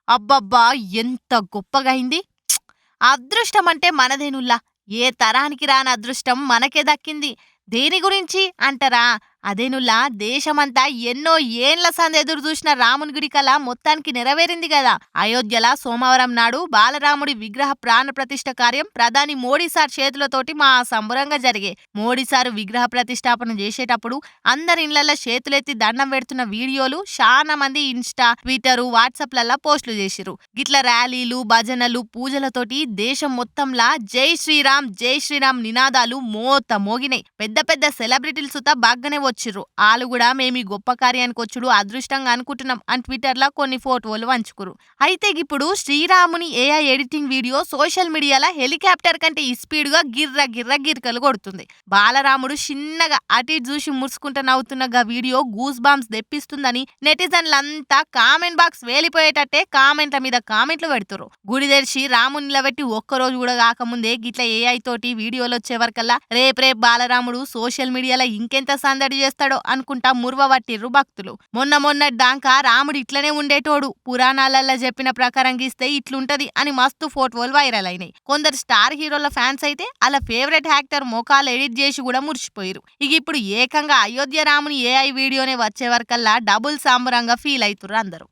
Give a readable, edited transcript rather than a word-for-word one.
అబ్బబ్బా! ఎంత గొప్పగా అయింది. అదృష్టం అంటే మనదేనుల్లా. ఏ తరానికి రాని అదృష్టం మనకే దక్కింది. దేని గురించి అంటారా? అదేనుల్లా దేశమంతా ఎన్నో ఏండ్ల సంది ఎదురు చూసిన రాముని గుడి కల మొత్తానికి నెరవేరింది గదా! అయోధ్యల సోమవారం నాడు బాలరాముడి విగ్రహ ప్రాణ ప్రతిష్ఠ కార్యం ప్రధాని మోడీ సార్ చేతులతోటి మా సంబురంగా జరిగే. మోడీ సారు విగ్రహ ప్రతిష్టాపన చేసేటప్పుడు అందరి ఇళ్లల్లో చేతులెత్తి దండం పెడుతున్న వీడియోలు చాలా మంది ఇన్స్టా, ట్విట్టర్, వాట్సాప్లల్లా పోస్టులు చేసిర్రు. గిట్ల ర్యాలీలు, భజనలు, పూజలతోటి దేశం మొత్తంలా జై శ్రీరామ్ నినాదాలు మోగినాయి. పెద్ద పెద్ద సెలబ్రిటీలు సుతా బాగానే వచ్చిర్రు. ఆళ్ళు కూడా మేము ఈ గొప్ప కార్యానికి వచ్చుడు అదృష్టంగా అనుకుంటున్నాం అని ట్విట్టర్లో కొన్ని ఫోటోలు పంచుకురు. అయితే ఇప్పుడు శ్రీరాముని ఏఐ ఎడిటింగ్ వీడియో సోషల్ మీడియాలో హెలికాప్టర్ కంటే ఈ స్పీడ్గా గిర్రలు కొడుతుంది. బాలరాముడు చిన్నగా అటు ఇటు చూసి మురుసుకుంటూ నవ్వుతున్న వీడియో గూస్ బాంబ్స్ తెప్పిస్తుందని నెటిజన్లంతా కామెంట్ బాక్స్ వేలిపోయేటట్టే కామెంట్ల మీద కామెంట్లు పెడుతురు. గుడి తెరిచి రాముని నిలబెట్టి ఒక్కరోజు కూడా కాకముందే గిట్ల ఏఐ తోటి వీడియోలు వచ్చే వరకల్లా రేపు బాలరాముడు సోషల్ మీడియాలో ఇంకెంత సందడి చేస్తాడో అనుకుంటా ముర్వబట్టిర్రు భక్తులు. మొన్న దాకా రాముడు ఇట్లనే ఉండేటోడు, పురాణాలల్లో చెప్పిన ప్రకారం గీస్తే ఇట్లుంటది అని మస్తు ఫోటోలు వైరల్ అయినాయి. కొందరు స్టార్ హీరోల ఫ్యాన్స్ అయితే అలా ఫేవరెట్ యాక్టర్ మోకాలు ఎడిట్ చేసి కూడా మురిసిపోయారు. ఇప్పుడు ఏకంగా అయోధ్య రాముని ఏఐ వీడియోనే వచ్చే వరకల్లా డబుల్ సాంబరంగా ఫీల్ అవుతుర్రు అందరూ.